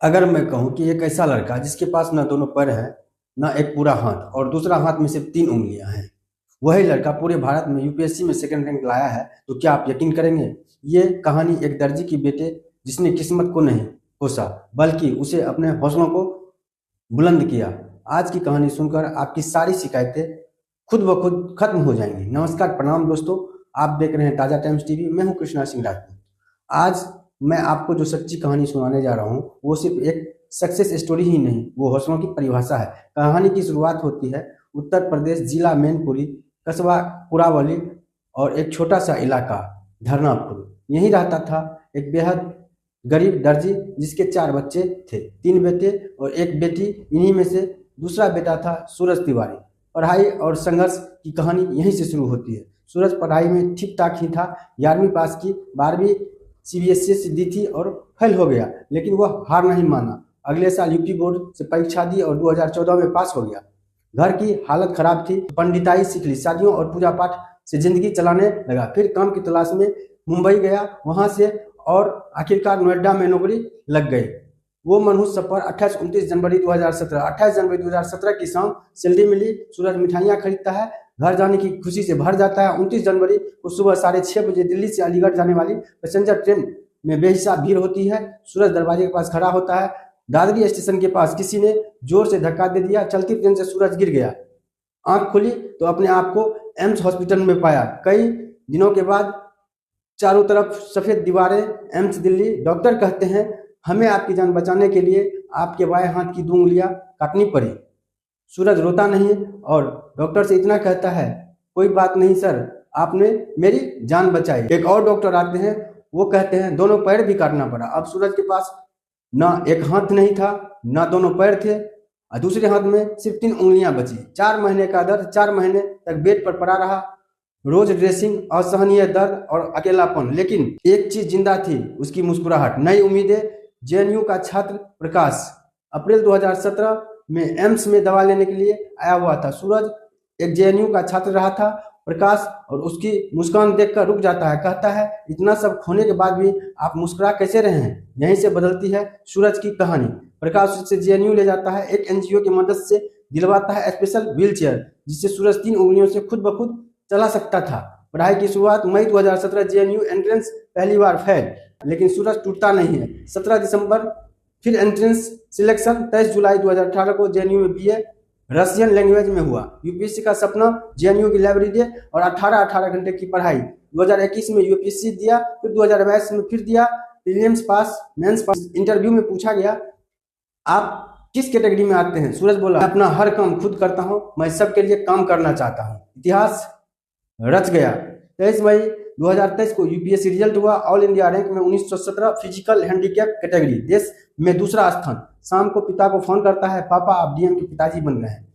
अगर मैं कहूँ कि एक ऐसा लड़का जिसके पास ना दोनों पैर है, ना एक पूरा हाथ और दूसरा हाथ में सिर्फ 3 उंगलियां हैं, वही लड़का पूरे भारत में यूपीएससी में सेकंड रैंक लाया है, तो क्या आप यकीन करेंगे? ये कहानी एक दर्जी की बेटे जिसने किस्मत को नहीं कोसा, बल्कि उसे अपने हौसलों को बुलंद किया। आज की कहानी सुनकर आपकी सारी शिकायतें खुद ब खुद खत्म हो जाएंगी। नमस्कार, प्रणाम दोस्तों, आप देख रहे हैं ताजा टाइम्स टीवी। मैं हूं कृष्णा सिंह राजपूत। आज मैं आपको जो सच्ची कहानी सुनाने जा रहा हूं, वो सिर्फ एक सक्सेस स्टोरी ही नहीं, वो हौसलों की परिभाषा है। कहानी की शुरुआत होती है उत्तर प्रदेश, जिला मैनपुरी, कस्बा कुरावली और एक छोटा सा इलाका धरनापुर। यहीं रहता था एक बेहद गरीब दर्जी जिसके 4 बच्चे थे, 3 बेटे और एक बेटी। इन्हीं में से दूसरा बेटा था सूरज तिवारी। पढ़ाई और संघर्ष की कहानी यहीं से शुरू होती है। सूरज पढ़ाई में ठीक ठाक ही था, 11वीं पास की, 12वीं सीबीएसई से दी थी और फेल हो गया, लेकिन वह हार नहीं माना। अगले साल यूपी बोर्ड से परीक्षा दी और 2014 में पास हो गया। घर की हालत खराब थी, पंडिताई सीख ली, शादियों और पूजा पाठ से जिंदगी चलाने लगा। फिर काम की तलाश में मुंबई गया, वहां से और आखिरकार नोएडा में नौकरी लग गई। वो मनहूस सफर 28-29 जनवरी 2017। 28 जनवरी 2017 की शाम सैलरी मिली। सूरज मिठाइयाँ खरीदता है, घर जाने की खुशी से भर जाता है। 29 जनवरी को सुबह 6:30 बजे दिल्ली से अलीगढ़ जाने वाली पैसेंजर ट्रेन में बेहिसाब भीड़ होती है। सूरज दरवाजे के पास खड़ा होता है। दादरी स्टेशन के पास किसी ने जोर से धक्का दे दिया। चलती ट्रेन से सूरज गिर गया। आंख खुली तो अपने आप को एम्स हॉस्पिटल में पाया। कई दिनों के बाद चारों तरफ सफेद दीवारें, एम्स दिल्ली। डॉक्टर कहते हैं हमें आपकी जान बचाने के लिए आपके बाएं हाथ की 2 उंगलियां काटनी पड़ी। सूरज रोता नहीं और डॉक्टर से इतना कहता है, कोई बात नहीं सर, आपने मेरी जान बचाई। एक और डॉक्टर आते हैं, वो कहते हैं दोनों पैर भी काटना पड़ा। अब सूरज के पास ना एक हाथ नहीं था, ना दोनों पैर थे और दूसरे हाथ में सिर्फ 3 उंगलियां बची। 4 महीने का दर्द, 4 महीने तक बेड पर पड़ा रहा। रोज ड्रेसिंग, असहनीय दर्द और अकेलापन, लेकिन एक चीज जिंदा थी, उसकी मुस्कुराहट, नई उम्मीदें। जेएनयू का छात्र प्रकाश अप्रैल 2017 में एम्स में दवा लेने के लिए आया हुआ था। सूरज एक जेएनयू का छात्र रहा था। प्रकाश और उसकी मुस्कान देखकर रुक जाता है, कहता है इतना सब खोने के बाद भी आप मुस्कुरा कैसे रहे हैं? यहीं से बदलती है सूरज की कहानी। प्रकाश उसे जेएनयू ले जाता है, एक एनजीओ की मदद से दिलवाता है स्पेशल व्हील चेयर, जिससे सूरज 3 उंगलियों से खुद ब खुद चला सकता था। पढ़ाई की शुरुआत मई 2017, जेएनयू एंट्रेंस पहली बार फेल, लेकिन सूरज टूटता नहीं है। 17 दिसंबर फिर एंट्रेंस सिलेक्शन। 23 जुलाई 2018 को जेएनयू में बीए रशियन लैंग्वेज में हुआ। यूपीएससी का सपना, जेएनयू की लाइब्रेरी डे और 18 घंटे की पढ़ाई। 2021 में यूपीएससी दिया, फिर 2022 में फिर दिया। प्रीलिम्स पास, मेंस पास। इंटरव्यू में पूछा गया आप किस कैटेगरी में आते हैं? सूरज बोला मैं अपना हर काम खुद करता हूं, मैं सबके लिए काम करना चाहता हूं। इतिहास रच गया। 23 मई 2023 को यूपीएससी रिजल्ट हुआ। ऑल इंडिया रैंक में 1917, फिजिकल हैंडीकैप कैटेगरी, देश में दूसरा स्थान। शाम को पिता को फोन करता है, पापा आप डीएम के पिताजी बन गए हैं।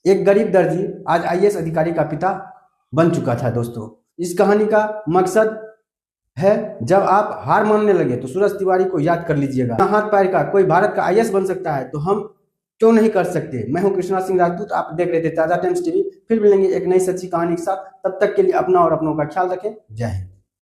एक गरीब दर्जी आज आईएएस अधिकारी का पिता बन चुका था। दोस्तों, इस कहानी का मकसद है जब आप हार मानने लगे तो सूरज तिवारी को याद कर लीजिएगा। हाथ पैर का कोई भारत का आईएएस बन सकता है तो हम क्यों नहीं कर सकते? मैं हूं कृष्णा सिंह राजपूत, आप देख रहे थे ताजा टाइम्स टीवी। फिर मिलेंगे एक नई सच्ची कहानी के साथ। तब तक के लिए अपना और अपनों का ख्याल रखें। जय हिंद।